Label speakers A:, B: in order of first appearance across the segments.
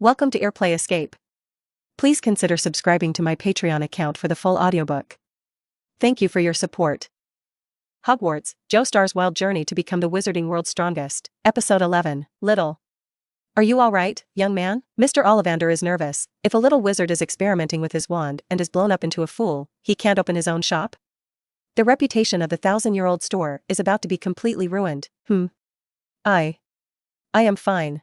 A: Welcome to Airplay Escape. Please consider subscribing to my Patreon account for the full audiobook. Thank you for your support. Hogwarts, Joestar's Wild Journey to Become the Wizarding World's Strongest. Episode 11, Little. Are you alright, young man? Mr. Ollivander is nervous. If a little wizard is experimenting with his wand and is blown up into a fool, he can't open his own shop? The reputation of the 1,000-year-old store is about to be completely ruined. I am fine.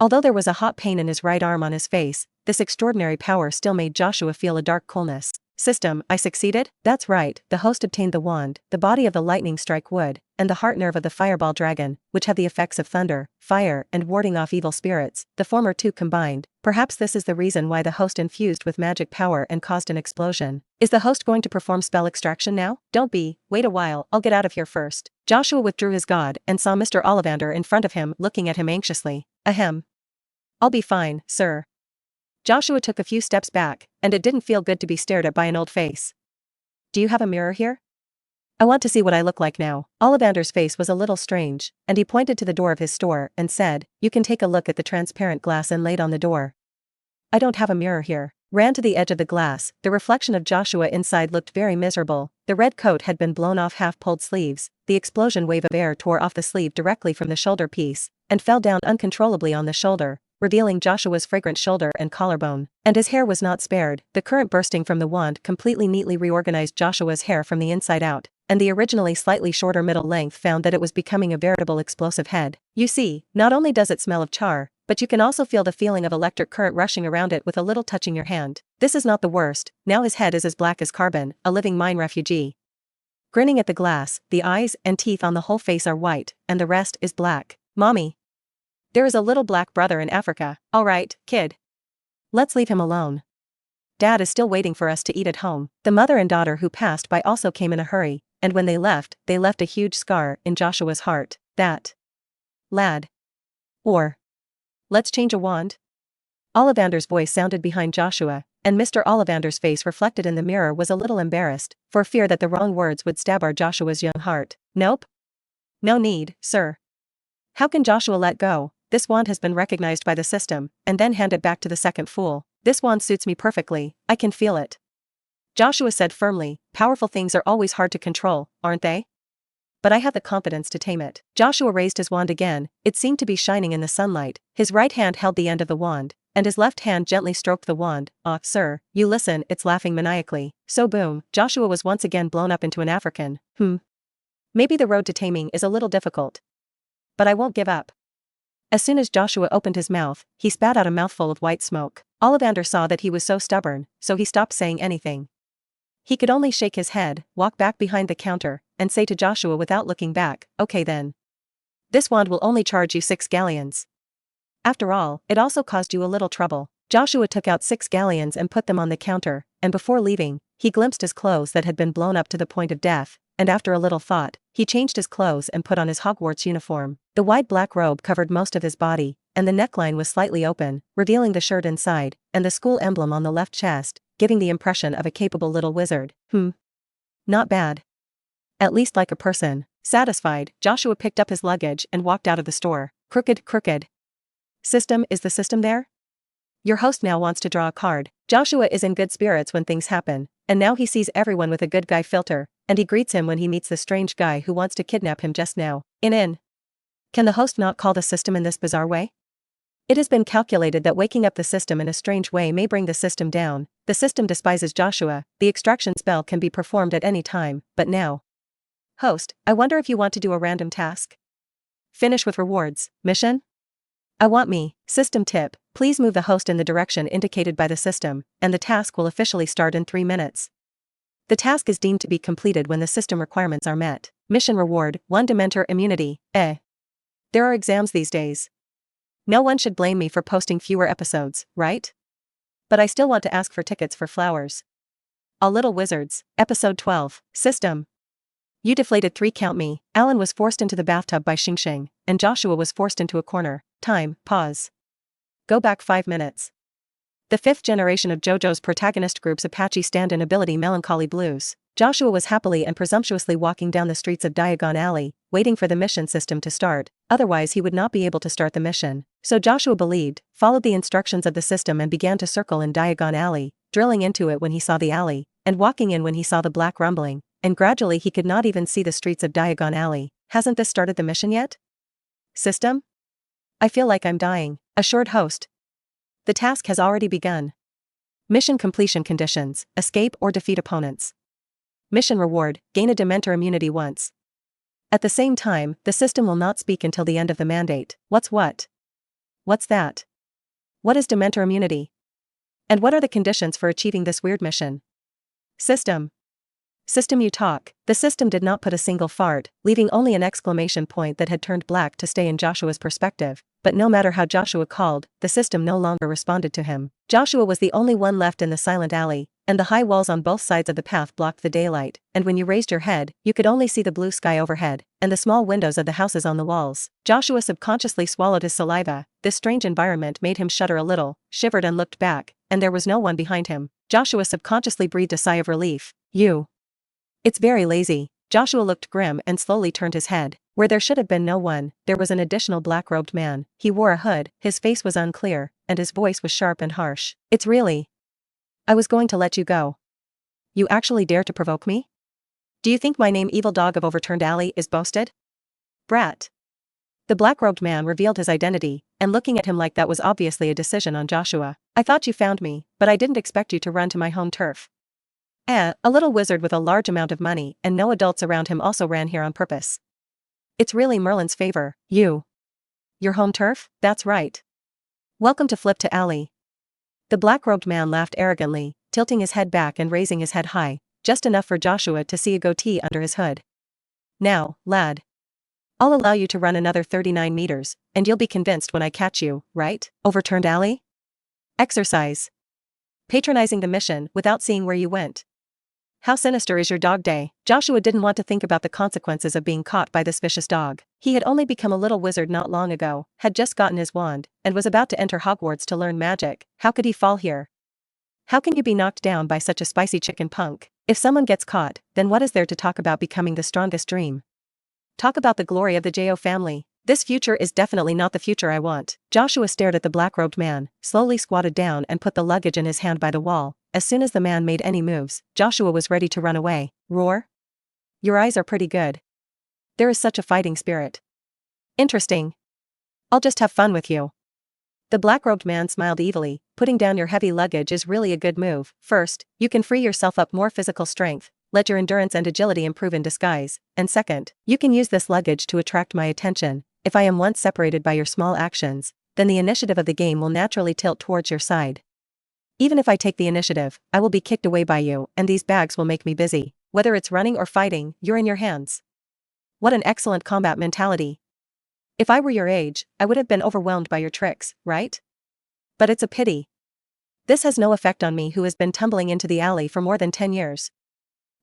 A: Although there was a hot pain in his right arm on his face, this extraordinary power still made Joshua feel a dark coolness. System, I succeeded? That's right, the host obtained the wand, the body of the lightning strike wood, and the heart nerve of the fireball dragon, which have the effects of thunder, fire, and warding off evil spirits, the former two combined. Perhaps this is the reason why the host infused with magic power and caused an explosion. Is the host going to perform spell extraction now? Don't be, wait a while, I'll get out of here first. Joshua withdrew his god and saw Mr. Ollivander in front of him looking at him anxiously. Ahem. I'll be fine, sir. Joshua took a few steps back, and it didn't feel good to be stared at by an old face. Do you have a mirror here? I want to see what I look like now. Ollivander's face was a little strange, and he pointed to the door of his store and said, You can take a look at the transparent glass inlaid on the door. I don't have a mirror here. Ran to the edge of the glass, the reflection of Joshua inside looked very miserable. The red coat had been blown off half-pulled sleeves, the explosion wave of air tore off the sleeve directly from the shoulder piece, and fell down uncontrollably on the shoulder, revealing Joshua's fragrant shoulder and collarbone. And his hair was not spared. The current bursting from the wand completely neatly reorganized Joshua's hair from the inside out, and the originally slightly shorter middle length found that it was becoming a veritable explosive head. You see, not only does it smell of char, but you can also feel the feeling of electric current rushing around it with a little touching your hand. This is not the worst, now his head is as black as carbon, a living mine refugee. Grinning at the glass, the eyes and teeth on the whole face are white, and the rest is black. Mommy. There is a little black brother in Africa. Alright, kid. Let's leave him alone. Dad is still waiting for us to eat at home. The mother and daughter who passed by also came in a hurry, and when they left a huge scar in Joshua's heart. That lad. Or, let's change a wand? Ollivander's voice sounded behind Joshua, and Mr. Ollivander's face reflected in the mirror was a little embarrassed, for fear that the wrong words would stab our Joshua's young heart. Nope. No need, sir. How can Joshua let go? This wand has been recognized by the system, and then hand it back to the second fool. This wand suits me perfectly, I can feel it. Joshua said firmly, powerful things are always hard to control, aren't they? But I have the confidence to tame it. Joshua raised his wand again, it seemed to be shining in the sunlight. His right hand held the end of the wand, and his left hand gently stroked the wand. Sir, you listen, it's laughing maniacally. So boom, Joshua was once again blown up into an African. Maybe the road to taming is a little difficult. But I won't give up. As soon as Joshua opened his mouth, he spat out a mouthful of white smoke. Ollivander saw that he was so stubborn, so he stopped saying anything. He could only shake his head, walk back behind the counter, and say to Joshua without looking back, okay then. This wand will only charge you 6 galleons. After all, it also caused you a little trouble. Joshua took out 6 galleons and put them on the counter, and before leaving, he glimpsed his clothes that had been blown up to the point of death, and after a little thought, he changed his clothes and put on his Hogwarts uniform. The wide black robe covered most of his body, and the neckline was slightly open, revealing the shirt inside, and the school emblem on the left chest, giving the impression of a capable little wizard. Not bad. At least like a person. Satisfied, Joshua picked up his luggage and walked out of the store. Crooked. System, is the system there? Your host now wants to draw a card. Joshua is in good spirits when things happen, and now he sees everyone with a good guy filter, and he greets him when he meets the strange guy who wants to kidnap him just now. Can the host not call the system in this bizarre way? It has been calculated that waking up the system in a strange way may bring the system down. The system despises Joshua, the extraction spell can be performed at any time, but now. Host, I wonder if you want to do a random task? Finish with rewards. Mission? I want me. System tip, please move the host in the direction indicated by the system, and the task will officially start in 3 minutes. The task is deemed to be completed when the system requirements are met. Mission reward, 1 Dementor immunity. There are exams these days. No one should blame me for posting fewer episodes, right? But I still want to ask for tickets for flowers. All Little Wizards, Episode 12, System. You deflated 3, count me. Alan was forced into the bathtub by Xing Xing, and Joshua was forced into a corner. Time, pause. Go back 5 minutes. The 5th generation of JoJo's protagonist group's Apache stand-in ability Melancholy Blues. Joshua was happily and presumptuously walking down the streets of Diagon Alley, waiting for the mission system to start, otherwise he would not be able to start the mission. So Joshua believed, followed the instructions of the system and began to circle in Diagon Alley, drilling into it when he saw the alley, and walking in when he saw the black rumbling, and gradually he could not even see the streets of Diagon Alley. Hasn't this started the mission yet? System? I feel like I'm dying, assured host. The task has already begun. Mission completion conditions: escape or defeat opponents. Mission reward: gain a Dementor immunity once. At the same time, the system will not speak until the end of the mandate. What's what? What's that? What is Dementor immunity? And what are the conditions for achieving this weird mission? System. System, you talk. The system did not put a single fart, leaving only an exclamation point that had turned black to stay in Joshua's perspective. But no matter how Joshua called, the system no longer responded to him. Joshua was the only one left in the silent alley, and the high walls on both sides of the path blocked the daylight, and when you raised your head, you could only see the blue sky overhead, and the small windows of the houses on the walls. Joshua subconsciously swallowed his saliva. This strange environment made him shudder a little, shivered and looked back, and there was no one behind him. Joshua subconsciously breathed a sigh of relief. It's very lazy. Joshua looked grim and slowly turned his head. Where there should have been no one, there was an additional black-robed man. He wore a hood, his face was unclear, and his voice was sharp and harsh. It's really... I was going to let you go. You actually dare to provoke me? Do you think my name, Evil Dog of Overturned Alley, is boasted? Brat. The black-robed man revealed his identity, and looking at him like that was obviously a decision on Joshua. I thought you found me, but I didn't expect you to run to my home turf. A little wizard with a large amount of money and no adults around him also ran here on purpose. It's really Merlin's favor. Your home turf? That's right. Welcome to Flip to Alley. The black-robed man laughed arrogantly, tilting his head back and raising his head high, just enough for Joshua to see a goatee under his hood. Now, lad. I'll allow you to run another 39 meters, and you'll be convinced when I catch you, right? Overturned Alley? Exercise. Patronizing the mission without seeing where you went. How sinister is your dog day? Joshua didn't want to think about the consequences of being caught by this vicious dog. He had only become a little wizard not long ago, had just gotten his wand, and was about to enter Hogwarts to learn magic. How could he fall here? How can you be knocked down by such a spicy chicken punk? If someone gets caught, then what is there to talk about becoming the strongest dream? Talk about the glory of the Jo family. This future is definitely not the future I want. Joshua stared at the black-robed man, slowly squatted down and put the luggage in his hand by the wall. As soon as the man made any moves, Joshua was ready to run away. Roar? Your eyes are pretty good. There is such a fighting spirit. Interesting. I'll just have fun with you. The black-robed man smiled evilly. Putting down your heavy luggage is really a good move. First, you can free yourself up more physical strength, let your endurance and agility improve in disguise, and second, you can use this luggage to attract my attention. If I am once separated by your small actions, then the initiative of the game will naturally tilt towards your side. Even if I take the initiative, I will be kicked away by you, and these bags will make me busy. Whether it's running or fighting, you're in your hands. What an excellent combat mentality. If I were your age, I would have been overwhelmed by your tricks, right? But it's a pity. This has no effect on me who has been tumbling into the alley for more than 10 years.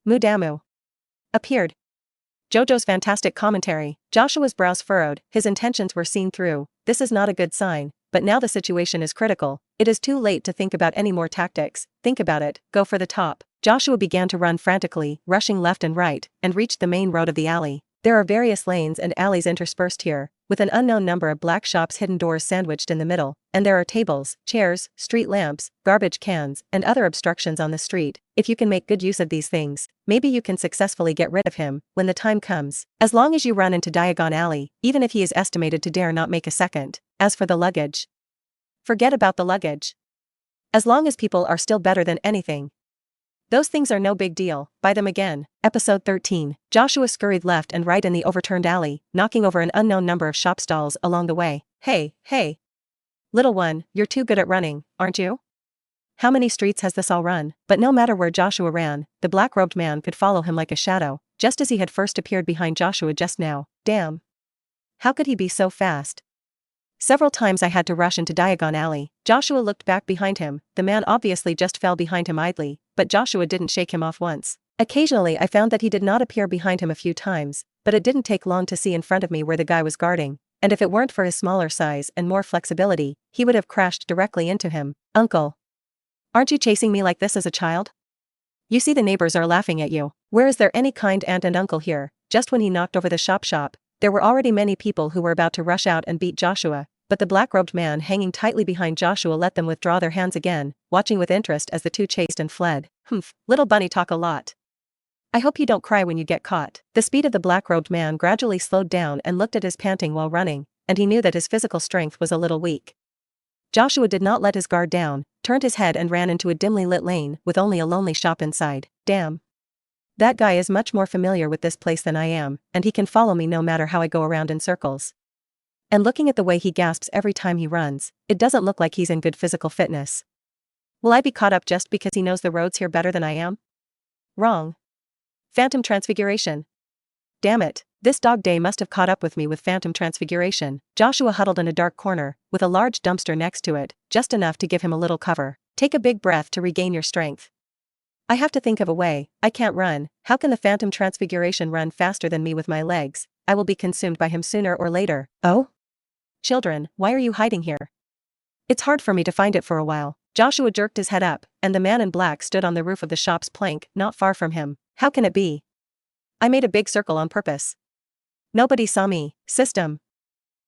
A: Mudamu. Appeared. Jojo's fantastic commentary. Joshua's brows furrowed, his intentions were seen through. This is not a good sign, but now the situation is critical. It is too late to think about any more tactics. Think about it, go for the top. Joshua began to run frantically, rushing left and right, and reached the main road of the alley. There are various lanes and alleys interspersed here, with an unknown number of black shops' hidden doors sandwiched in the middle, and there are tables, chairs, street lamps, garbage cans, and other obstructions on the street. If you can make good use of these things, maybe you can successfully get rid of him when the time comes. As long as you run into Diagon Alley, even if he is estimated to dare not make a second. As for the luggage, forget about the luggage. As long as people are still better than anything. Those things are no big deal, buy them again. Episode 13. Joshua scurried left and right in the overturned alley, knocking over an unknown number of shop stalls along the way. Hey. Little one, you're too good at running, aren't you? How many streets has this all run? But no matter where Joshua ran, the black-robed man could follow him like a shadow, just as he had first appeared behind Joshua just now. Damn. How could he be so fast? Several times I had to rush into Diagon Alley. Joshua looked back behind him. The man obviously just fell behind him idly, but Joshua didn't shake him off once. Occasionally I found that he did not appear behind him a few times, but it didn't take long to see in front of me where the guy was guarding, and if it weren't for his smaller size and more flexibility, he would have crashed directly into him. Uncle. Aren't you chasing me like this as a child? You see the neighbors are laughing at you. Where is there any kind aunt and uncle here? Just when he knocked over the shop, there were already many people who were about to rush out and beat Joshua, but the black-robed man hanging tightly behind Joshua let them withdraw their hands again, watching with interest as the two chased and fled. Humph, little bunny talk a lot. I hope you don't cry when you get caught. The speed of the black-robed man gradually slowed down and looked at his panting while running, and he knew that his physical strength was a little weak. Joshua did not let his guard down, turned his head and ran into a dimly lit lane with only a lonely shop inside. Damn. That guy is much more familiar with this place than I am, and he can follow me no matter how I go around in circles. And looking at the way he gasps every time he runs, it doesn't look like he's in good physical fitness. Will I be caught up just because he knows the roads here better than I am? Wrong. Phantom transfiguration. Damn it, this dog day must have caught up with me with phantom transfiguration. Joshua huddled in a dark corner, with a large dumpster next to it, just enough to give him a little cover. Take a big breath to regain your strength. I have to think of a way. I can't run. How can the phantom transfiguration run faster than me with my legs? I will be consumed by him sooner or later. Oh? Children, why are you hiding here? It's hard for me to find it for a while. Joshua jerked his head up, and the man in black stood on the roof of the shop's plank, not far from him. How can it be? I made a big circle on purpose. Nobody saw me. System.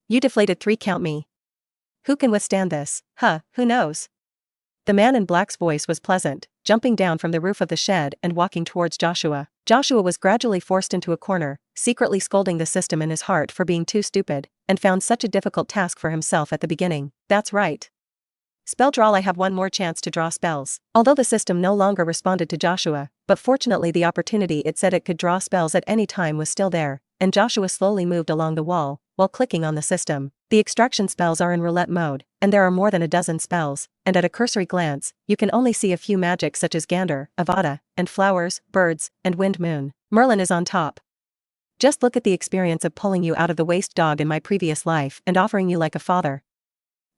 A: You deflated 3, count me. Who can withstand this? Who knows? The man in black's voice was pleasant, jumping down from the roof of the shed and walking towards Joshua. Joshua was gradually forced into a corner, secretly scolding the system in his heart for being too stupid, and found such a difficult task for himself at the beginning. That's right. Spell draw. I have one more chance to draw spells. Although the system no longer responded to Joshua, but fortunately the opportunity it said it could draw spells at any time was still there, and Joshua slowly moved along the wall, while clicking on the system. The extraction spells are in roulette mode, and there are more than a dozen spells, and at a cursory glance, you can only see a few magics such as Gander, Avada, and Flowers, Birds, and Wind Moon. Merlin is on top. Just look at the experience of pulling you out of the waste dog in my previous life and offering you like a father.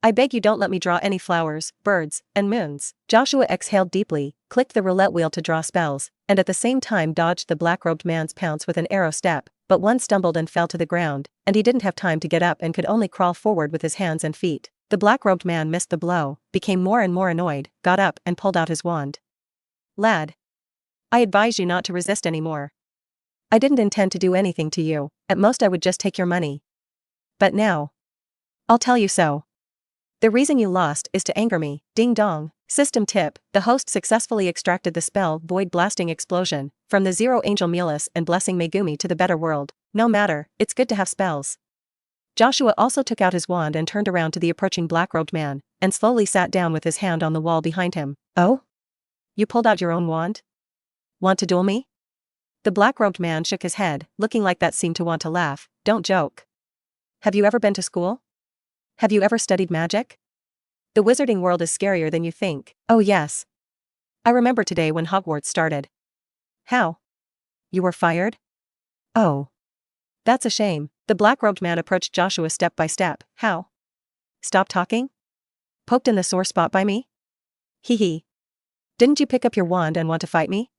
A: I beg you don't let me draw any flowers, birds, and moons. Joshua exhaled deeply, clicked the roulette wheel to draw spells, and at the same time dodged the black-robed man's pounce with an arrow step, but one stumbled and fell to the ground, and he didn't have time to get up and could only crawl forward with his hands and feet. The black-robed man missed the blow, became more and more annoyed, got up and pulled out his wand. Lad. I advise you not to resist anymore. I didn't intend to do anything to you, at most I would just take your money. But now. I'll tell you so. The reason you lost is to anger me. Ding dong. System tip, the host successfully extracted the spell Void Blasting Explosion from the Zero Angel Mulus and Blessing Megumi to the better world. No matter, it's good to have spells. Joshua also took out his wand and turned around to the approaching black-robed man, and slowly sat down with his hand on the wall behind him. Oh? You pulled out your own wand? Want to duel me? The black-robed man shook his head, looking like that seemed to want to laugh. Don't joke. Have you ever been to school? Have you ever studied magic? The wizarding world is scarier than you think. Oh yes. I remember today when Hogwarts started. How? You were fired? Oh. That's a shame. The black-robed man approached Joshua step by step. How? Stop talking? Poked in the sore spot by me? Hee hee. Didn't you pick up your wand and want to fight me?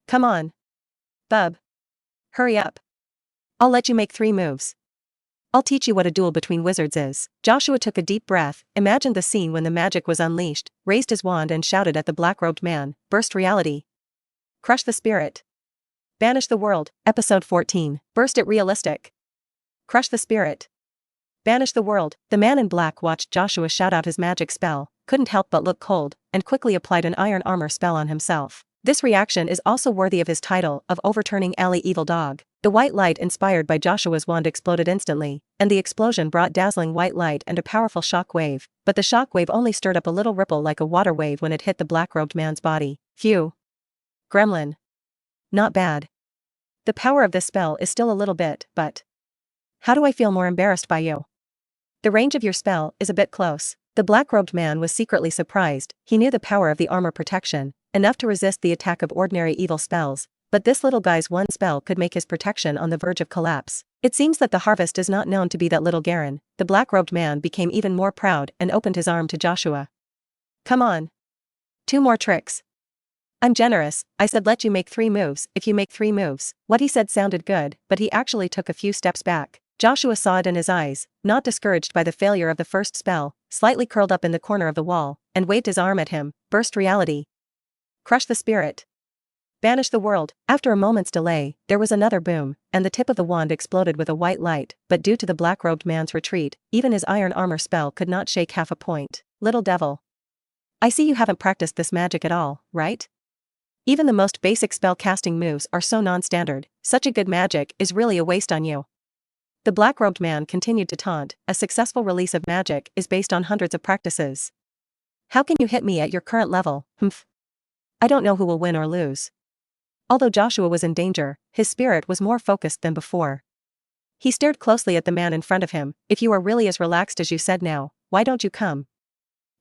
A: Come on. Bub. Hurry up. I'll let you make 3 moves. I'll teach you what a duel between wizards is. Joshua took a deep breath, imagined the scene when the magic was unleashed, raised his wand and shouted at the black-robed man. Burst reality. Crush the spirit. Banish the world. Episode 14. Burst it realistic. Crush the spirit. Banish the world. The man in black watched Joshua shout out his magic spell, couldn't help but look cold, and quickly applied an iron armor spell on himself. This reaction is also worthy of his title of overturning alley evil dog. The white light inspired by Joshua's wand exploded instantly, and the explosion brought dazzling white light and a powerful shock wave, but the shock wave only stirred up a little ripple like a water wave when it hit the black-robed man's body. Phew. Gremlin. Not bad. The power of this spell is still a little bit, but... How do I feel more embarrassed by you? The range of your spell is a bit close. The black-robed man was secretly surprised. He knew the power of the armor protection, enough to resist the attack of ordinary evil spells, but this little guy's one spell could make his protection on the verge of collapse. It seems that the harvest is not known to be that little Garen. The black-robed man became even more proud and opened his arm to Joshua. Come on. 2 more tricks. I'm generous, I said let you make 3 moves if you make 3 moves. What he said sounded good, but he actually took a few steps back. Joshua saw it in his eyes, not discouraged by the failure of the first spell, slightly curled up in the corner of the wall, and waved his arm at him. Burst reality. Crush the spirit. Banish the world. After a moment's delay, there was another boom, and the tip of the wand exploded with a white light, but due to the black-robed man's retreat, even his iron armor spell could not shake half a point. Little devil. I see you haven't practiced this magic at all, right? Even the most basic spell-casting moves are so non-standard, such a good magic is really a waste on you. The black-robed man continued to taunt. A successful release of magic is based on hundreds of practices. How can you hit me at your current level? Humph. I don't know who will win or lose. Although Joshua was in danger, his spirit was more focused than before. He stared closely at the man in front of him. If you are really as relaxed as you said now, why don't you come?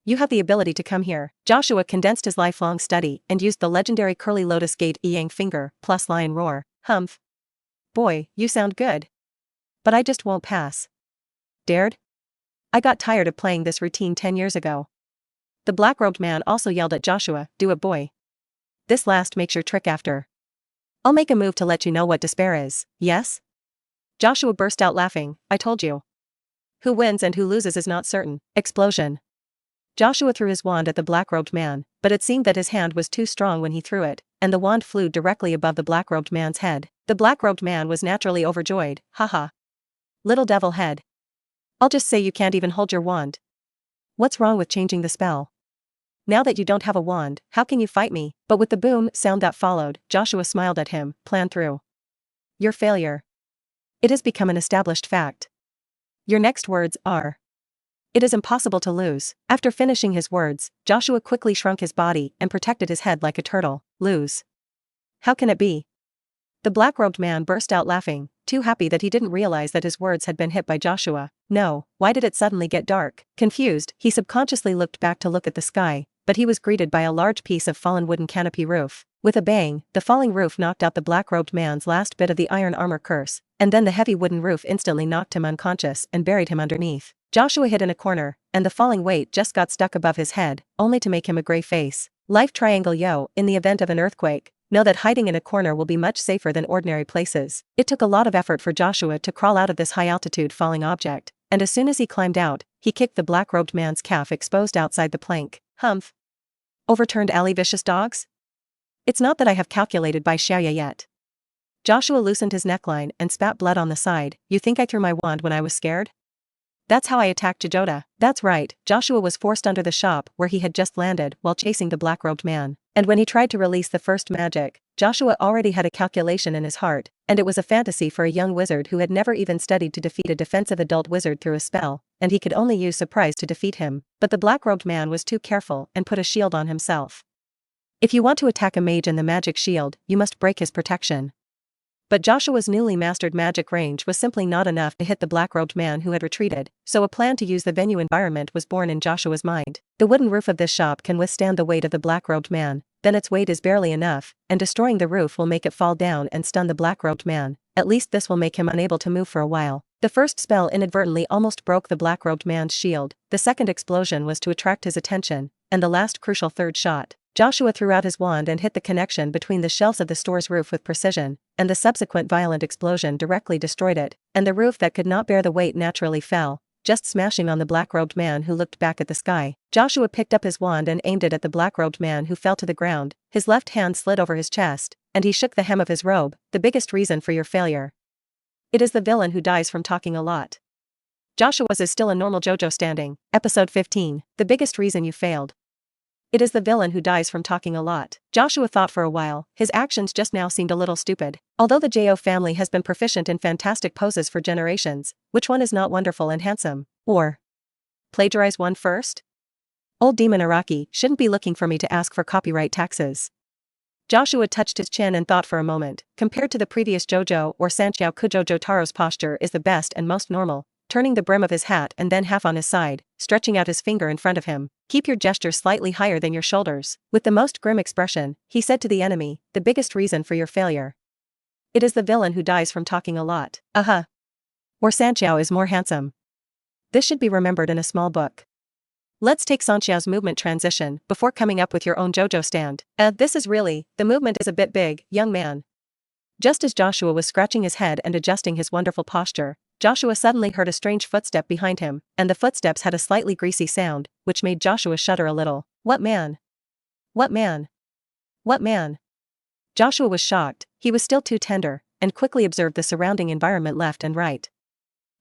A: You have the ability to come here. Joshua condensed his lifelong study and used the legendary curly lotus gate Yang finger plus lion roar. Humph. Boy, you sound good. But I just won't pass. Dared? I got tired of playing this routine 10 years ago. The black-robed man also yelled at Joshua, do it boy. This last makes your trick after. I'll make a move to let you know what despair is, yes? Joshua burst out laughing, I told you. Who wins and who loses is not certain. Explosion. Joshua threw his wand at the black-robed man, but it seemed that his hand was too strong when he threw it, and the wand flew directly above the black-robed man's head. The black-robed man was naturally overjoyed, haha. Little devil head. I'll just say you can't even hold your wand. What's wrong with changing the spell? Now that you don't have a wand, how can you fight me? But with the boom sound that followed, Joshua smiled at him, plan through. Your failure. It has become an established fact. Your next words are. It is impossible to lose. After finishing his words, Joshua quickly shrunk his body and protected his head like a turtle. Lose. How can it be? The black-robed man burst out laughing, too happy that he didn't realize that his words had been hit by Joshua. No, why did it suddenly get dark? Confused, he subconsciously looked back to look at the sky, but he was greeted by a large piece of fallen wooden canopy roof. With a bang, the falling roof knocked out the black-robed man's last bit of the iron armor curse, and then the heavy wooden roof instantly knocked him unconscious and buried him underneath. Joshua hid in a corner, and the falling weight just got stuck above his head, only to make him a gray face. Life triangle yo, in the event of an earthquake, know that hiding in a corner will be much safer than ordinary places. It took a lot of effort for Joshua to crawl out of this high-altitude falling object, and as soon as he climbed out, he kicked the black-robed man's calf exposed outside the plank. Humph. Overturned alley vicious dogs? It's not that I have calculated by Xiaoya yet. Joshua loosened his neckline and spat blood on the side. You think I threw my wand when I was scared? That's how I attacked Jojota. That's right, Joshua was forced under the shop where he had just landed while chasing the black-robed man. And when he tried to release the first magic, Joshua already had a calculation in his heart, and it was a fantasy for a young wizard who had never even studied to defeat a defensive adult wizard through a spell, and he could only use surprise to defeat him. But the black-robed man was too careful and put a shield on himself. If you want to attack a mage in the magic shield, you must break his protection. But Joshua's newly mastered magic range was simply not enough to hit the black-robed man who had retreated, so a plan to use the venue environment was born in Joshua's mind. The wooden roof of this shop can withstand the weight of the black-robed man, then its weight is barely enough, and destroying the roof will make it fall down and stun the black-robed man. At least this will make him unable to move for a while. The first spell inadvertently almost broke the black-robed man's shield, the second explosion was to attract his attention, and the last crucial third shot. Joshua threw out his wand and hit the connection between the shelves of the store's roof with precision, and the subsequent violent explosion directly destroyed it, and the roof that could not bear the weight naturally fell, just smashing on the black-robed man who looked back at the sky. Joshua picked up his wand and aimed it at the black-robed man who fell to the ground. His left hand slid over his chest, and he shook the hem of his robe. The biggest reason for your failure. It is the villain who dies from talking a lot. Joshua's is still a normal JoJo standing. Episode 15. The biggest reason you failed. It is the villain who dies from talking a lot. Joshua thought for a while. His actions just now seemed a little stupid. Although the Jo family has been proficient in fantastic poses for generations, which one is not wonderful and handsome? Or plagiarize one first? Old Demon Araki shouldn't be looking for me to ask for copyright taxes. Joshua touched his chin and thought for a moment. Compared to the previous JoJo or Sanxiao Kujo, Jotaro's posture is the best and most normal, turning the brim of his hat and then half on his side, stretching out his finger in front of him. Keep your gesture slightly higher than your shoulders. With the most grim expression, he said to the enemy, the biggest reason for your failure. It is the villain who dies from talking a lot. Or Sanxiao is more handsome. This should be remembered in a small book. Let's take Sanxiao's movement transition before coming up with your own JoJo stand. This is really, the movement is a bit big, young man. Just as Joshua was scratching his head and adjusting his wonderful posture, Joshua suddenly heard a strange footstep behind him, and the footsteps had a slightly greasy sound, which made Joshua shudder a little. What man? What man? What man? Joshua was shocked, he was still too tender, and quickly observed the surrounding environment left and right.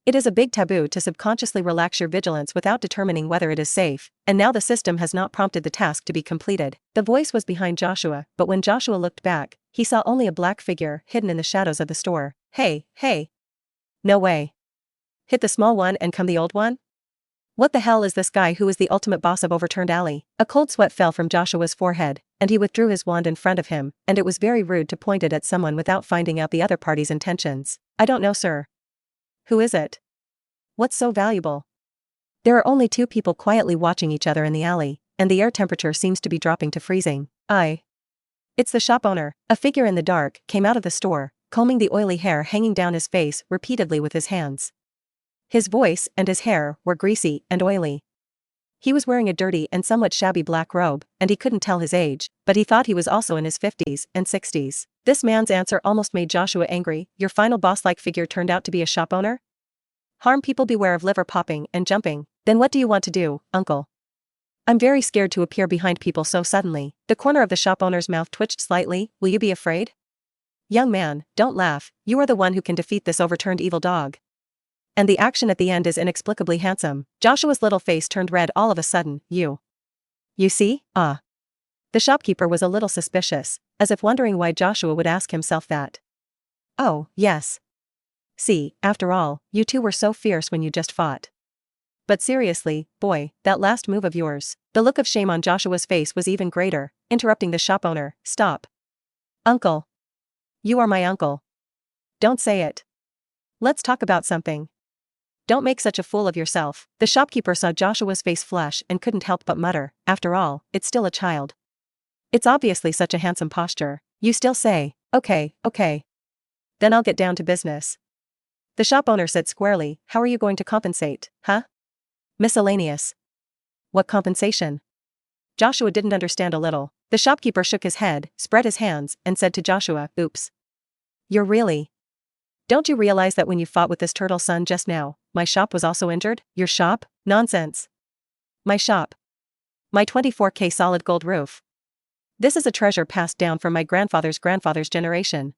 A: It is a big taboo to subconsciously relax your vigilance without determining whether it is safe, and now the system has not prompted the task to be completed. The voice was behind Joshua, but when Joshua looked back, he saw only a black figure hidden in the shadows of the store. Hey, hey. No way. Hit the small one and come the old one? What the hell is this guy who is the ultimate boss of Overturned Alley? A cold sweat fell from Joshua's forehead, and he withdrew his wand in front of him, and it was very rude to point it at someone without finding out the other party's intentions. I don't know, sir. Who is it? What's so valuable? There are only two people quietly watching each other in the alley, and the air temperature seems to be dropping to freezing. It's the shop owner. A figure in the dark came out of the store, combing the oily hair hanging down his face repeatedly with his hands. His voice and his hair were greasy and oily. He was wearing a dirty and somewhat shabby black robe, and he couldn't tell his age, but he thought he was also in his 50s and 60s. This man's answer almost made Joshua angry. Your final boss-like figure turned out to be a shop owner? Harm people beware of liver popping and jumping. Then what do you want to do, uncle? I'm very scared to appear behind people so suddenly. The corner of the shop owner's mouth twitched slightly. Will you be afraid? Young man, don't laugh. You are the one who can defeat this overturned evil dog. And the action at the end is inexplicably handsome. Joshua's little face turned red all of a sudden. You see? The shopkeeper was a little suspicious, as if wondering why Joshua would ask himself that. Oh, yes. See, after all, you two were so fierce when you just fought. But seriously, boy, that last move of yours. The look of shame on Joshua's face was even greater, interrupting the shop owner. Stop. Uncle. You are my uncle. Don't say it. Let's talk about something. Don't make such a fool of yourself. The shopkeeper saw Joshua's face flush and couldn't help but mutter, after all, it's still a child. It's obviously such a handsome posture. You still say, okay. Then I'll get down to business. The shop owner said squarely, how are you going to compensate, huh? Miscellaneous. What compensation? Joshua didn't understand a little. The shopkeeper shook his head, spread his hands, and said to Joshua, oops. You're really? Don't you realize that when you fought with this turtle son just now, my shop was also injured? Your shop? Nonsense. My shop. My 24K solid gold roof. This is a treasure passed down from my grandfather's generation.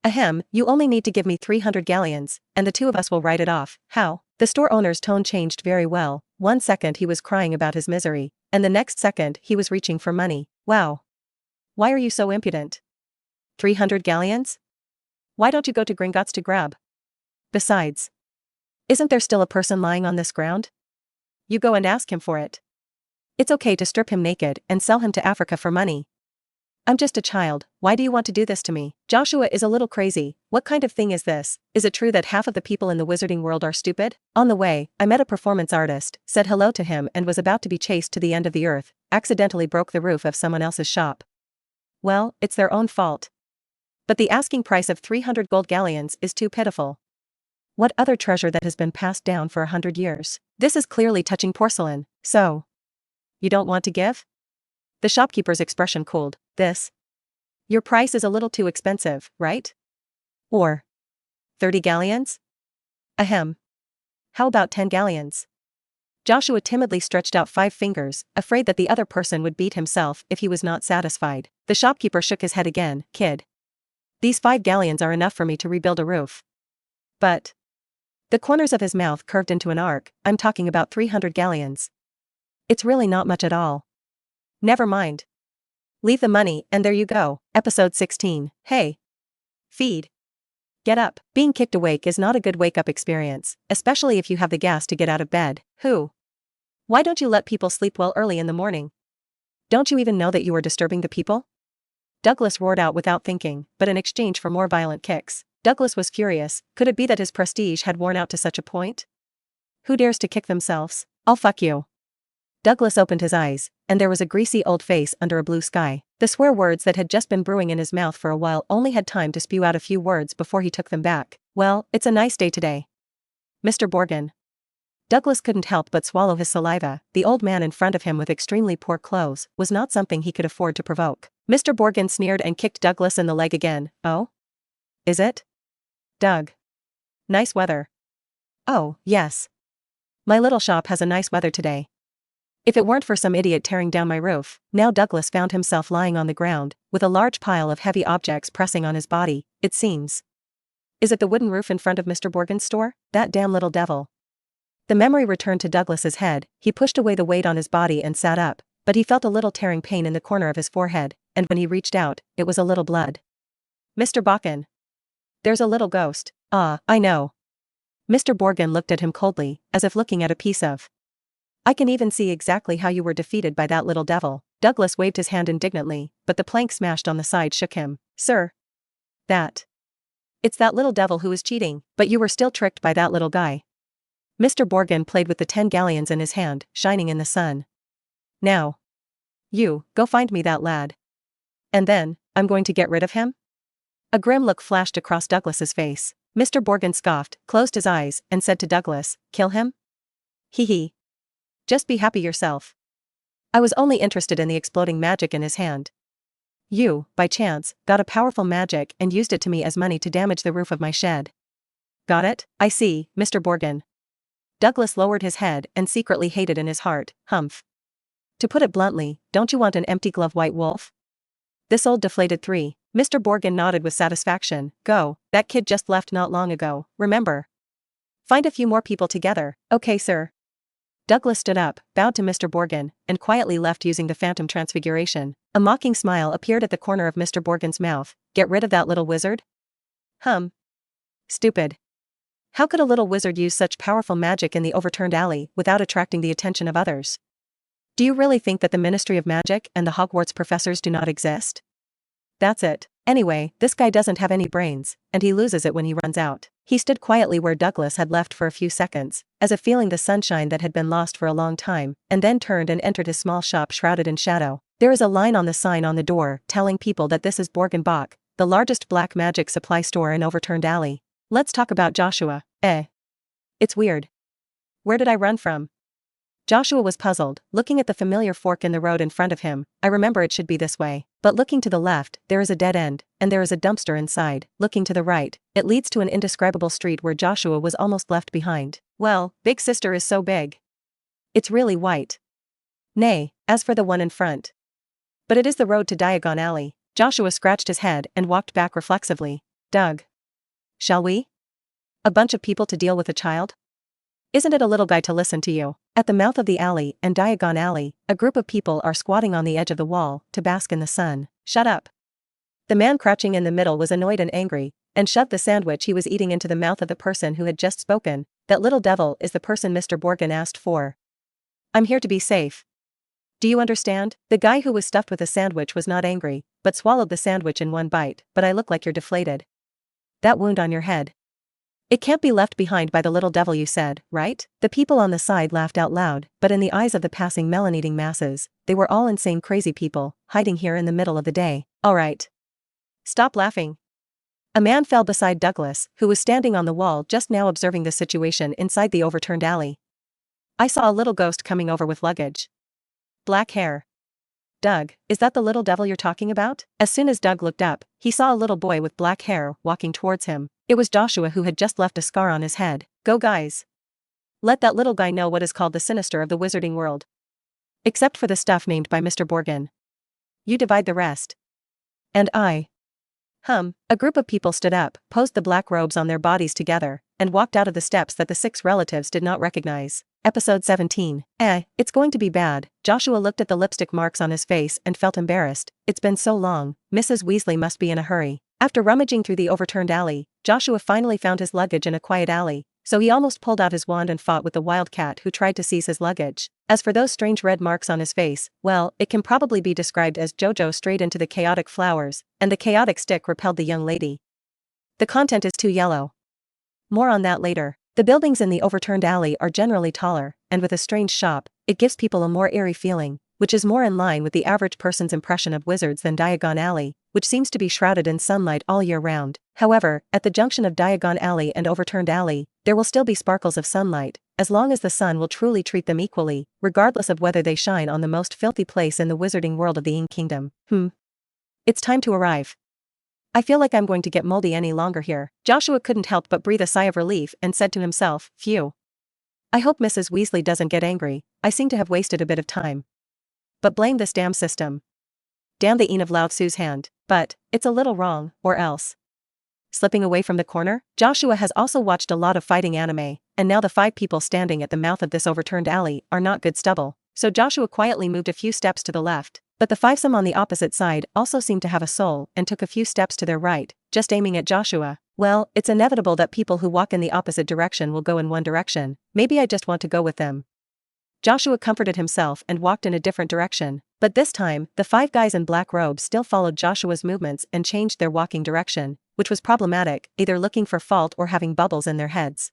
A: Ahem, you only need to give me 300 galleons, and the two of us will write it off. How? The store owner's tone changed very well. 1 second he was crying about his misery, and the next second he was reaching for money. Wow. Why are you so impudent? 300 galleons? Why don't you go to Gringotts to grab? Besides, isn't there still a person lying on this ground? You go and ask him for it. It's okay to strip him naked and sell him to Africa for money. I'm just a child, why do you want to do this to me? Joshua is a little crazy. What kind of thing is this? Is it true that half of the people in the wizarding world are stupid? On the way, I met a performance artist, said hello to him and was about to be chased to the end of the earth, accidentally broke the roof of someone else's shop. Well, it's their own fault. But the asking price of 300 gold galleons is too pitiful. What other treasure that has been passed down for 100 years? This is clearly touching porcelain, so. You don't want to give? The shopkeeper's expression cooled. Your price is a little too expensive, right? Or 30 galleons? Ahem. How about 10 galleons? Joshua timidly stretched out 5 fingers, afraid that the other person would beat himself if he was not satisfied. The shopkeeper shook his head again. Kid. These 5 galleons are enough for me to rebuild a roof. But. The corners of his mouth curved into an arc. I'm talking about 300 galleons. It's really not much at all. Never mind. Leave the money, and there you go. Episode 16. Hey. Feed. Get up. Being kicked awake is not a good wake-up experience, especially if you have the gas to get out of bed. Why don't you let people sleep well early in the morning? Don't you even know that you are disturbing the people? Douglas roared out without thinking, but in exchange for more violent kicks. Douglas was furious. Could it be that his prestige had worn out to such a point? Who dares to kick themselves? I'll fuck you. Douglas opened his eyes, and there was a greasy old face under a blue sky. The swear words that had just been brewing in his mouth for a while only had time to spew out a few words before he took them back. Well, it's a nice day today. Mr. Borgin. Douglas couldn't help but swallow his saliva. The old man in front of him with extremely poor clothes was not something he could afford to provoke. Mr. Borgin sneered and kicked Douglas in the leg again. Oh? Is it? Doug. Nice weather. Oh, yes. My little shop has a nice weather today. If it weren't for some idiot tearing down my roof. Now Douglas found himself lying on the ground, with a large pile of heavy objects pressing on his body, it seems. Is it the wooden roof in front of Mr. Borgen's store? That damn little devil. The memory returned to Douglas's head. He pushed away the weight on his body and sat up, but he felt a little tearing pain in the corner of his forehead, and when he reached out, it was a little blood. Mr. Borgen. There's a little ghost. Ah, I know. Mr. Borgen looked at him coldly, as if looking at a piece of. I can even see exactly how you were defeated by that little devil. Douglas waved his hand indignantly, but the plank smashed on the side shook him. Sir. That. It's that little devil who is cheating, but you were still tricked by that little guy. Mr. Borgen played with the 10 galleons in his hand, shining in the sun. Now. You, go find me that lad. And then, I'm going to get rid of him? A grim look flashed across Douglas's face. Mr. Borgen scoffed, closed his eyes, and said to Douglas, kill him? Hee hee. Just be happy yourself. I was only interested in the exploding magic in his hand. You, by chance, got a powerful magic and used it to me as money to damage the roof of my shed. Got it? I see, Mr. Borgen. Douglas lowered his head and secretly hated in his heart, humph. To put it bluntly, don't you want an empty glove white wolf? This old deflated 3. Mr. Borgen nodded with satisfaction. Go, that kid just left not long ago, remember? Find a few more people together. Okay, sir. Douglas stood up, bowed to Mr. Borgen, and quietly left using the phantom transfiguration. A mocking smile appeared at the corner of Mr. Borgen's mouth. Get rid of that little wizard? Stupid. How could a little wizard use such powerful magic in the overturned alley without attracting the attention of others? Do you really think that the Ministry of Magic and the Hogwarts professors do not exist? That's it. Anyway, this guy doesn't have any brains, and he loses it when he runs out. He stood quietly where Douglas had left for a few seconds, as if feeling the sunshine that had been lost for a long time, and then turned and entered his small shop shrouded in shadow. There is a line on the sign on the door telling people that this is Borgen Bach, the largest black magic supply store in Overturned Alley. Let's talk about Joshua. It's weird. Where did I run from? Joshua was puzzled, looking at the familiar fork in the road in front of him. I remember it should be this way. But looking to the left, there is a dead end, and there is a dumpster inside. Looking to the right, it leads to an indescribable street where Joshua was almost left behind. Well, Big Sister is so big. It's really white. Nay, as for the one in front. But it is the road to Diagon Alley. Joshua scratched his head and walked back reflexively. Doug. Shall we? A bunch of people to deal with a child? Isn't it a little guy to listen to you? At the mouth of the alley and Diagon Alley, a group of people are squatting on the edge of the wall to bask in the sun. Shut up. The man crouching in the middle was annoyed and angry, and shoved the sandwich he was eating into the mouth of the person who had just spoken. That little devil is the person Mr. Borgen asked for. I'm here to be safe. Do you understand? The guy who was stuffed with a sandwich was not angry, but swallowed the sandwich in one bite. But I look like you're deflated. That wound on your head. It can't be left behind by the little devil you said, right? The people on the side laughed out loud, but in the eyes of the passing melon-eating masses, they were all insane crazy people, hiding here in the middle of the day. All right. Stop laughing. A man fell beside Douglas, who was standing on the wall just now observing the situation inside the overturned alley. I saw a little ghost coming over with luggage. Black hair. Doug, is that the little devil you're talking about? As soon as Doug looked up, he saw a little boy with black hair walking towards him. It was Joshua who had just left a scar on his head. Go guys. Let that little guy know what is called the sinister of the wizarding world. Except for the stuff named by Mr. Borgen. You divide the rest. And I. A group of people stood up, posed the black robes on their bodies together, and walked out of the steps that the 6 relatives did not recognize. Episode 17. It's going to be bad. Joshua looked at the lipstick marks on his face and felt embarrassed. It's been so long. Mrs. Weasley must be in a hurry. After rummaging through the overturned alley, Joshua finally found his luggage in a quiet alley, so he almost pulled out his wand and fought with the wildcat who tried to seize his luggage. As for those strange red marks on his face, well, it can probably be described as Jojo strayed into the chaotic flowers, and the chaotic stick repelled the young lady. The content is too yellow. More on that later. The buildings in the overturned alley are generally taller, and with a strange shop, it gives people a more airy feeling, which is more in line with the average person's impression of wizards than Diagon Alley, which seems to be shrouded in sunlight all year round. However, at the junction of Diagon Alley and Overturned Alley, there will still be sparkles of sunlight, as long as the sun will truly treat them equally, regardless of whether they shine on the most filthy place in the wizarding world of the Ink Kingdom. It's time to arrive. I feel like I'm going to get moldy any longer here. Joshua couldn't help but breathe a sigh of relief and said to himself, phew. I hope Mrs. Weasley doesn't get angry, I seem to have wasted a bit of time. But blame this damn system. Damn the een of Lao Tzu's hand, but, it's a little wrong, or else. Slipping away from the corner, Joshua has also watched a lot of fighting anime, and now the 5 people standing at the mouth of this overturned alley are not good stubble, so Joshua quietly moved a few steps to the left, but the 5some on the opposite side also seemed to have a soul and took a few steps to their right, just aiming at Joshua. Well, it's inevitable that people who walk in the opposite direction will go in one direction, maybe I just want to go with them. Joshua comforted himself and walked in a different direction, but this time, the 5 guys in black robes still followed Joshua's movements and changed their walking direction, which was problematic, either looking for fault or having bubbles in their heads.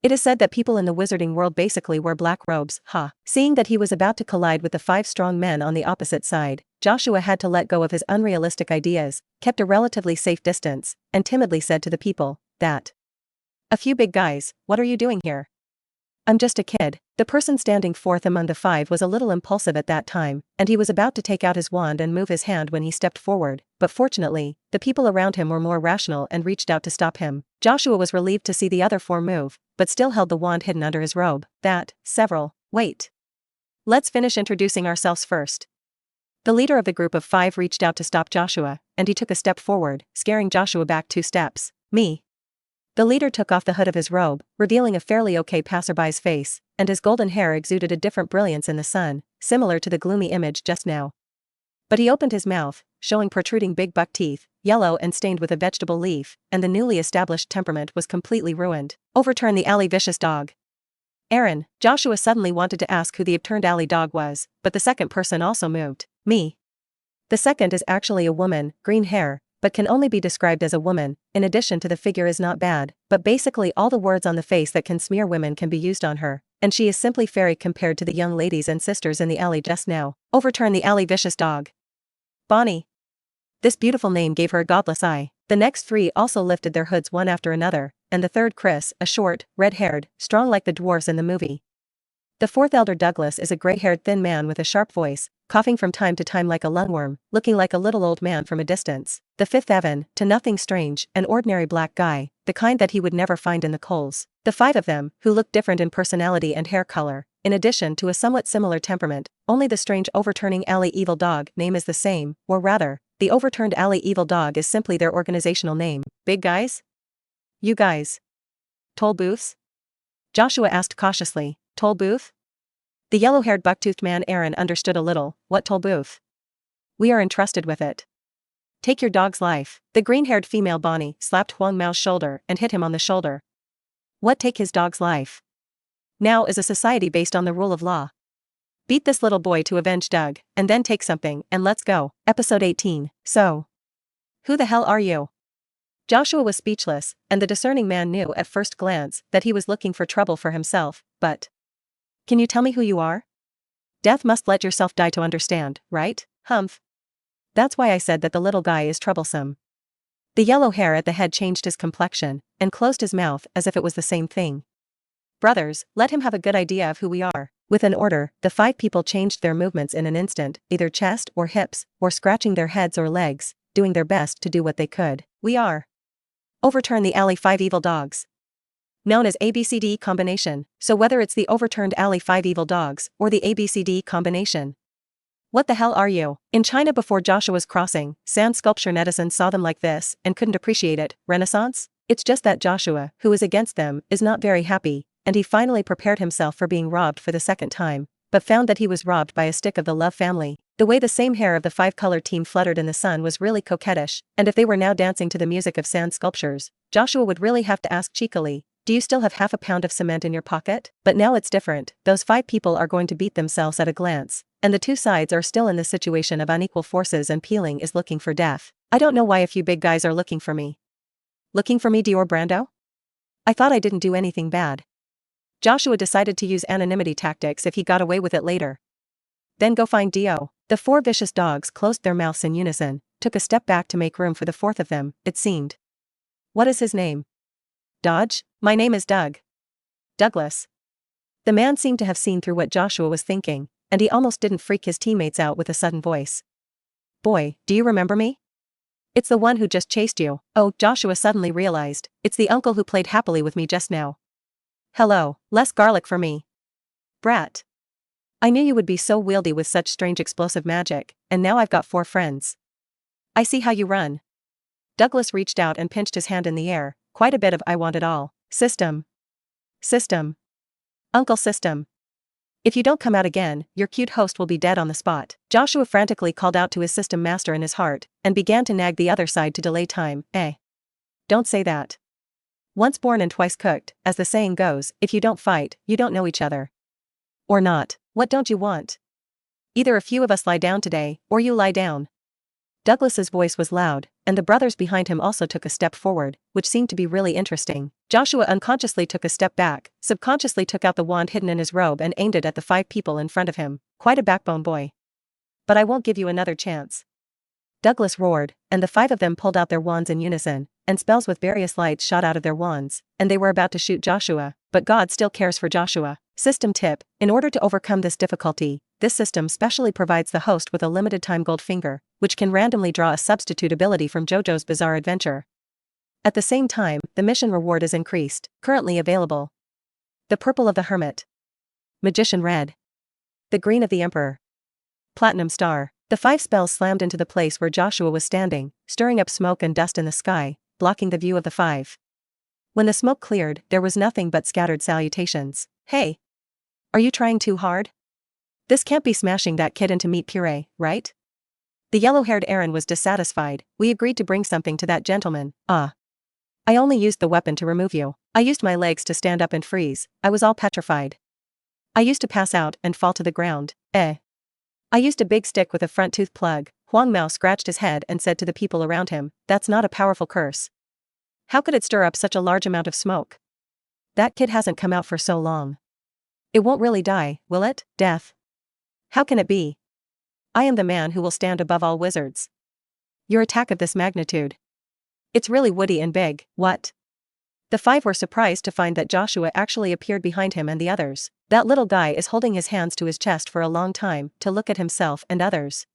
A: It is said that people in the wizarding world basically wear black robes, huh? Seeing that he was about to collide with the 5 strong men on the opposite side, Joshua had to let go of his unrealistic ideas, kept a relatively safe distance, and timidly said to the people, that. A few big guys, what are you doing here? I'm just a kid. The person standing fourth among the 5 was a little impulsive at that time, and he was about to take out his wand and move his hand when he stepped forward, but fortunately, the people around him were more rational and reached out to stop him. Joshua was relieved to see the other 4 move, but still held the wand hidden under his robe. Wait. Let's finish introducing ourselves first. The leader of the group of 5 reached out to stop Joshua, and he took a step forward, scaring Joshua back 2 steps. Me. The leader took off the hood of his robe, revealing a fairly okay passerby's face, and his golden hair exuded a different brilliance in the sun, similar to the gloomy image just now. But he opened his mouth, showing protruding big buck teeth, yellow and stained with a vegetable leaf, and the newly established temperament was completely ruined. Overturn the alley vicious dog. Aaron. Joshua suddenly wanted to ask who the upturned alley dog was, but the second person also moved. Me. The second is actually a woman, green hair, but can only be described as a woman. In addition to the figure is not bad, but basically all the words on the face that can smear women can be used on her, and she is simply fairy compared to the young ladies and sisters in the alley just now. Overturn the alley vicious dog. Bonnie. This beautiful name gave her a godless eye. The next 3 also lifted their hoods one after another, and the third Chris, a short, red-haired, strong like the dwarfs in the movie. The 4th elder Douglas is a gray-haired thin man with a sharp voice, coughing from time to time like a lungworm, looking like a little old man from a distance. The 5th Evan, to nothing strange, an ordinary black guy, the kind that he would never find in the coals. The 5 of them, who look different in personality and hair color, in addition to a somewhat similar temperament, only the strange overturning alley evil dog name is the same, or rather, the overturned alley evil dog is simply their organizational name. Big guys? You guys. Toll booths? Joshua asked cautiously. Toll booth? The yellow-haired buck-toothed man Aaron understood a little. What toll booth? We are entrusted with it. Take your dog's life. The green-haired female Bonnie slapped Huang Mao's shoulder and hit him on the shoulder. What take his dog's life? Now is a society based on the rule of law. Beat this little boy to avenge Doug, and then take something, and let's go. Episode 18. So. Who the hell are you? Joshua was speechless, and the discerning man knew at first glance that he was looking for trouble for himself, but. Can you tell me who you are? Death must let yourself die to understand, right? Humph. That's why I said that the little guy is troublesome. The yellow hair at the head changed his complexion, and closed his mouth as if it was the same thing. Brothers, let him have a good idea of who we are. With an order, the 5 people changed their movements in an instant, either chest or hips, or scratching their heads or legs, doing their best to do what they could. We are. Overturn the alley 5 evil dogs. Known as ABCD combination, so whether it's the overturned alley 5 evil dogs, or the ABCD combination. What the hell are you? In China before Joshua's crossing, sand sculpture netizens saw them like this, and couldn't appreciate it. Renaissance? It's just that Joshua, who is against them, is not very happy, and he finally prepared himself for being robbed for the second time, but found that he was robbed by a stick of the Love family. The way the same hair of the 5-color team fluttered in the sun was really coquettish, and if they were now dancing to the music of sand sculptures, Joshua would really have to ask cheekily, do you still have half a pound of cement in your pocket? But now it's different. Those 5 people are going to beat themselves at a glance, and the 2 sides are still in the situation of unequal forces and Peeling is looking for death. I don't know why a few big guys are looking for me. Looking for me, Dior Brando? I thought I didn't do anything bad. Joshua decided to use anonymity tactics if he got away with it later. Then go find Dio. The 4 vicious dogs closed their mouths in unison, took a step back to make room for the 4th of them, it seemed. What is his name? Dodge? My name is Doug. Douglas. The man seemed to have seen through what Joshua was thinking, and he almost didn't freak his teammates out with a sudden voice. Boy, do you remember me? It's the one who just chased you. Oh, Joshua suddenly realized, it's the uncle who played happily with me just now. Hello, less garlic for me. Brat. I knew you would be so wieldy with such strange explosive magic, and now I've got 4 friends. I see how you run. Douglas reached out and pinched his hand in the air, quite a bit of I want it all. System. System. Uncle System. If you don't come out again, your cute host will be dead on the spot. Joshua frantically called out to his system master in his heart, and began to nag the other side to delay time. Don't say that. Once born and twice cooked, as the saying goes, if you don't fight, you don't know each other. Or not. What don't you want? Either a few of us lie down today, or you lie down. Douglas's voice was loud, and the brothers behind him also took a step forward, which seemed to be really interesting. Joshua unconsciously took a step back, subconsciously took out the wand hidden in his robe and aimed it at the 5 people in front of him. Quite a backbone boy. But I won't give you another chance. Douglas roared, and the 5 of them pulled out their wands in unison, and spells with various lights shot out of their wands, and they were about to shoot Joshua, but God still cares for Joshua. System tip: in order to overcome this difficulty, this system specially provides the host with a limited time gold finger, which can randomly draw a substitute ability from JoJo's Bizarre Adventure. At the same time, the mission reward is increased, currently available. The purple of the hermit. Magician red. The green of the emperor. Platinum star. The 5 spells slammed into the place where Joshua was standing, stirring up smoke and dust in the sky, blocking the view of the 5. When the smoke cleared, there was nothing but scattered salutations. Hey! Are you trying too hard? This can't be smashing that kid into meat puree, right? The yellow-haired Aaron was dissatisfied. We agreed to bring something to that gentleman. I only used the weapon to remove you. I used my legs to stand up and freeze. I was all petrified. I used to pass out and fall to the ground. I used a big stick with a front tooth plug. Huang Mao scratched his head and said to the people around him, that's not a powerful curse. How could it stir up such a large amount of smoke? That kid hasn't come out for so long. It won't really die, will it? Death. How can it be? I am the man who will stand above all wizards. Your attack of this magnitude. It's really woody and big. What? The 5 were surprised to find that Joshua actually appeared behind him and the others. That little guy is holding his hands to his chest for a long time to look at himself and others.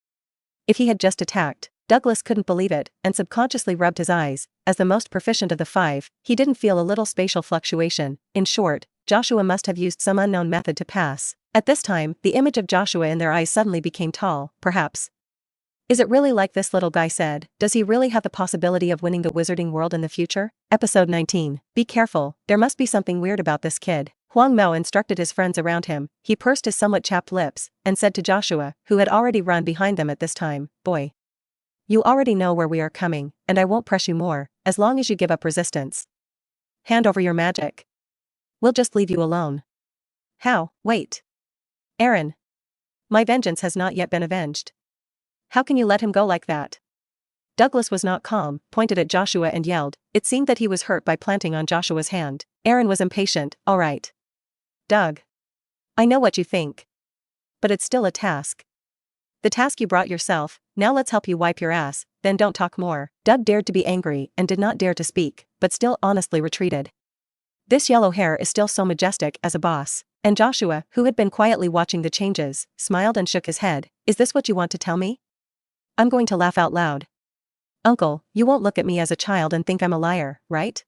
A: If he had just attacked, Douglas couldn't believe it and subconsciously rubbed his eyes. As the most proficient of the 5, he didn't feel a little spatial fluctuation. In short, Joshua must have used some unknown method to pass. At this time, the image of Joshua in their eyes suddenly became tall. Perhaps. Is it really like this little guy said? Does he really have the possibility of winning the wizarding world in the future? Episode 19. Be careful, there must be something weird about this kid. Huang Mao instructed his friends around him. He pursed his somewhat chapped lips, and said to Joshua, who had already run behind them at this time, boy. You already know where we are coming, and I won't press you more, as long as you give up resistance. Hand over your magic. We'll just leave you alone. How? Wait. Aaron. My vengeance has not yet been avenged. How can you let him go like that? Douglas was not calm, pointed at Joshua and yelled. It seemed that he was hurt by planting on Joshua's hand. Aaron was impatient. All right. Doug. I know what you think. But it's still a task. The task you brought yourself, now let's help you wipe your ass, then don't talk more. Doug dared to be angry and did not dare to speak, but still honestly retreated. This yellow hair is still so majestic as a boss. And Joshua, who had been quietly watching the changes, smiled and shook his head. Is this what you want to tell me? I'm going to laugh out loud. Uncle, you won't look at me as a child and think I'm a liar, right?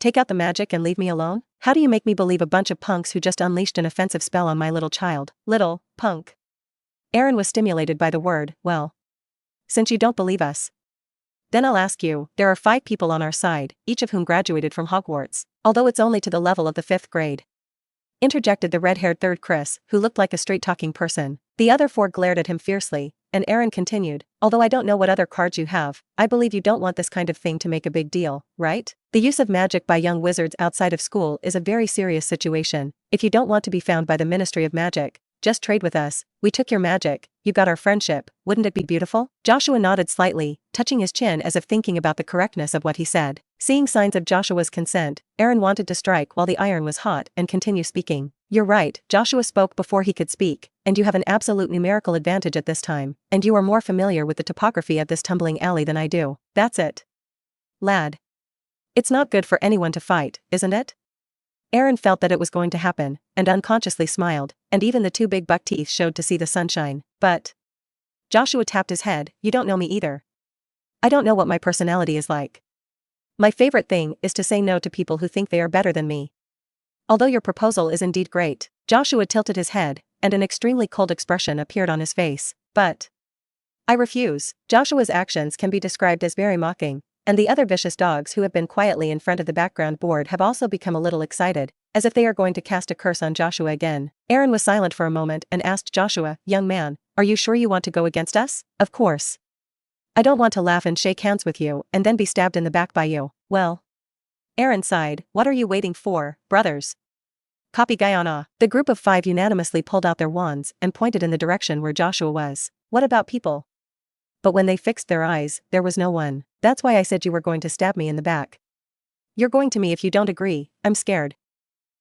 A: Take out the magic and leave me alone? How do you make me believe a bunch of punks who just unleashed an offensive spell on my little child? Little, punk. Aaron was stimulated by the word. Well. Since you don't believe us. Then I'll ask you, there are 5 people on our side, each of whom graduated from Hogwarts, although it's only to the level of the 5th grade. Interjected the red-haired third Chris, who looked like a straight-talking person. The other 4 glared at him fiercely, and Aaron continued, although I don't know what other cards you have, I believe you don't want this kind of thing to make a big deal, right? The use of magic by young wizards outside of school is a very serious situation. If you don't want to be found by the Ministry of Magic, just trade with us. We took your magic, you got our friendship, wouldn't it be beautiful? Joshua nodded slightly, touching his chin as if thinking about the correctness of what he said. Seeing signs of Joshua's consent, Aaron wanted to strike while the iron was hot and continue speaking. You're right, Joshua spoke before he could speak, and you have an absolute numerical advantage at this time, and you are more familiar with the topography of this tumbling alley than I do. That's it. Lad. It's not good for anyone to fight, isn't it? Aaron felt that it was going to happen, and unconsciously smiled, and even the 2 big buck teeth showed to see the sunshine. But Joshua tapped his head. You don't know me either. I don't know what my personality is like. My favorite thing is to say no to people who think they are better than me. Although your proposal is indeed great. Joshua tilted his head, and an extremely cold expression appeared on his face. But I refuse. Joshua's actions can be described as very mocking, and the other vicious dogs who have been quietly in front of the background board have also become a little excited, as if they are going to cast a curse on Joshua again. Aaron was silent for a moment and asked Joshua, "Young man, are you sure you want to go against us?" "Of course. I don't want to laugh and shake hands with you and then be stabbed in the back by you." "Well." Aaron sighed, "What are you waiting for, brothers?" Copy Guyana. The group of 5 unanimously pulled out their wands and pointed in the direction where Joshua was. "What about people?" But when they fixed their eyes, there was no one. "That's why I said you were going to stab me in the back." "You're going to me if you don't agree, I'm scared."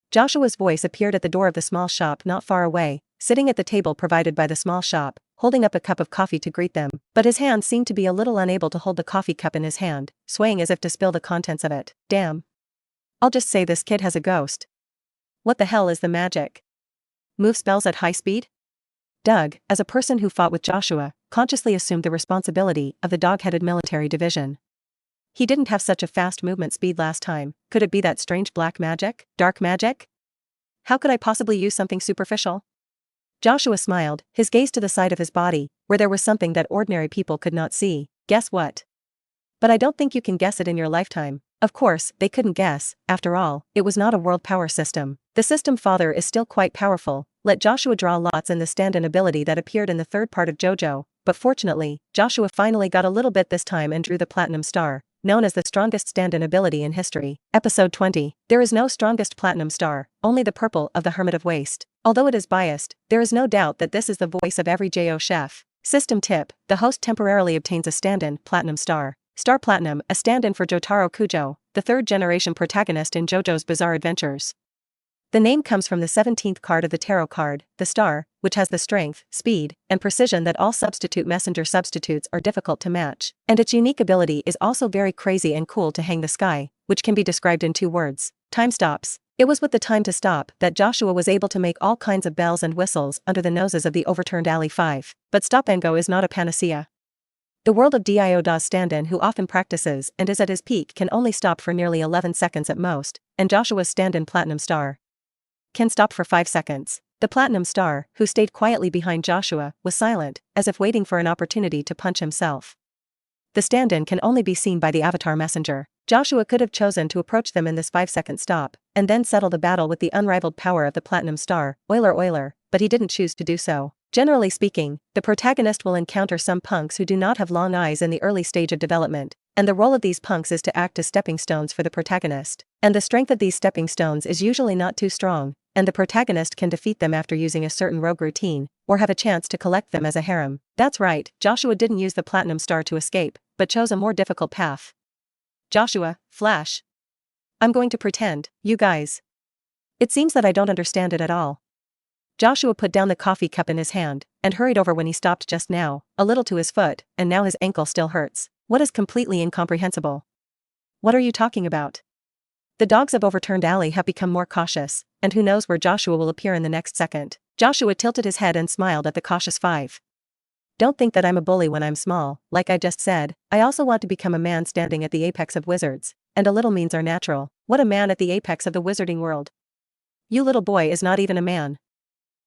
A: Joshua's voice appeared at the door of the small shop not far away, sitting at the table provided by the small shop, holding up a cup of coffee to greet them, but his hand seemed to be a little unable to hold the coffee cup in his hand, swaying as if to spill the contents of it. "Damn. I'll just say this kid has a ghost. What the hell is the magic? Move spells at high speed?" Doug, as a person who fought with Joshua, consciously assumed the responsibility of the dog-headed military division. He didn't have such a fast movement speed last time. Could it be that strange black magic? Dark magic? How could I possibly use something superficial? Joshua smiled, his gaze to the side of his body, where there was something that ordinary people could not see. "Guess what? But I don't think you can guess it in your lifetime." Of course, they couldn't guess. After all, it was not a world power system. The system father is still quite powerful. Let Joshua draw lots in the stand-in ability that appeared in the third part of JoJo, but fortunately, Joshua finally got a little bit this time and drew the platinum star, known as the strongest stand-in ability in history. Episode 20. There is no strongest platinum star, only the purple of the Hermit of Waste. Although it is biased, there is no doubt that this is the voice of every JO chef. System tip: the host temporarily obtains a stand-in platinum star. Star Platinum, a stand-in for Jotaro Kujo, the third-generation protagonist in JoJo's Bizarre Adventures. The name comes from the 17th card of the tarot card, the star, which has the strength, speed, and precision that all substitute messenger substitutes are difficult to match, and its unique ability is also very crazy and cool to hang the sky, which can be described in 2 words. Time stops. It was with the time to stop that Joshua was able to make all kinds of bells and whistles under the noses of the overturned Alley 5. But stop and go is not a panacea. The world of Dioda's stand-in who often practices and is at his peak can only stop for nearly 11 seconds at most, and Joshua's stand-in platinum star can stop for 5 seconds. The platinum star, who stayed quietly behind Joshua, was silent, as if waiting for an opportunity to punch himself. The stand-in can only be seen by the avatar messenger. Joshua could have chosen to approach them in this 5-second stop, and then settle the battle with the unrivaled power of the platinum star, Oiler, but he didn't choose to do so. Generally speaking, the protagonist will encounter some punks who do not have long eyes in the early stage of development, and the role of these punks is to act as stepping stones for the protagonist. And the strength of these stepping stones is usually not too strong, and the protagonist can defeat them after using a certain rogue routine, or have a chance to collect them as a harem. That's right, Joshua didn't use the platinum star to escape, but chose a more difficult path. Joshua, Flash. I'm going to pretend, you guys. It seems that I don't understand it at all. Joshua put down the coffee cup in his hand, and hurried over when he stopped just now, a little to his foot, and now his ankle still hurts. What is completely incomprehensible? What are you talking about? The dogs of Overturned Alley have become more cautious, and who knows where Joshua will appear in the next second. Joshua tilted his head and smiled at the cautious 5. Don't think that I'm a bully when I'm small, like I just said. I also want to become a man standing at the apex of wizards, and a little means are natural. What a man at the apex of the wizarding world. You little boy is not even a man.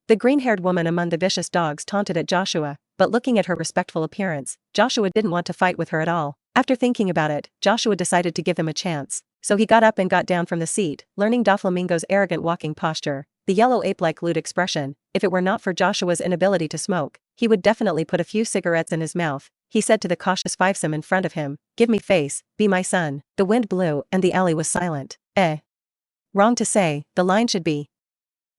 A: The green-haired woman among the vicious dogs taunted at Joshua, but looking at her respectful appearance, Joshua didn't want to fight with her at all. After thinking about it, Joshua decided to give them a chance, so he got up and got down from the seat, learning Doflamingo's arrogant walking posture, the yellow ape-like lewd expression. If it were not for Joshua's inability to smoke, he would definitely put a few cigarettes in his mouth. He said to the cautious fivesome in front of him, "Give me face, be my son." The wind blew and the alley was silent. Wrong to say, the line should be,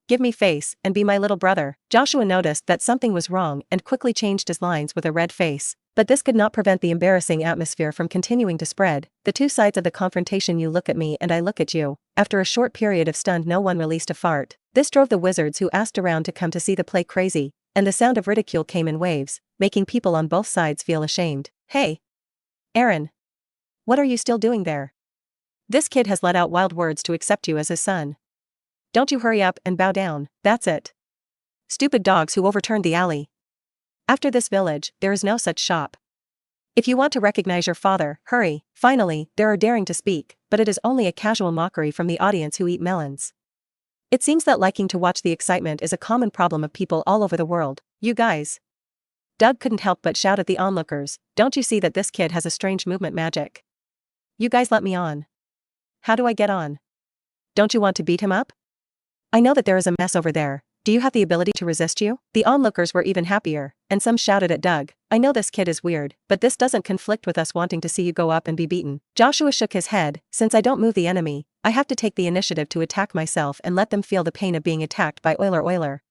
A: "Give me face, and be my little brother." Joshua noticed that something was wrong and quickly changed his lines with a red face. But this could not prevent the embarrassing atmosphere from continuing to spread. The two sides of the confrontation: you look at me and I look at you. After a short period of stunned, no one released a fart. This drove the wizards who asked around to come to see the play crazy, and the sound of ridicule came in waves, making people on both sides feel ashamed. "Hey, Aaron. What are you still doing there? This kid has let out wild words to accept you as his son. Don't you hurry up and bow down, that's it. Stupid dogs who overturned the alley. After this village, there is no such shop. If you want to recognize your father, hurry." Finally, there are daring to speak, but it is only a casual mockery from the audience who eat melons. It seems that liking to watch the excitement is a common problem of people all over the world. You guys. Doug couldn't help but shout at the onlookers, don't you see that this kid has a strange movement magic? You guys let me on. How do I get on? Don't you want to beat him up? I know that there is a mess over there. Do you have the ability to resist you? The onlookers were even happier, and some shouted at Doug, I know this kid is weird, but this doesn't conflict with us wanting to see you go up and be beaten. Joshua shook his head, since I don't move the enemy, I have to take the initiative to attack myself and let them feel the pain of being attacked by Oiler.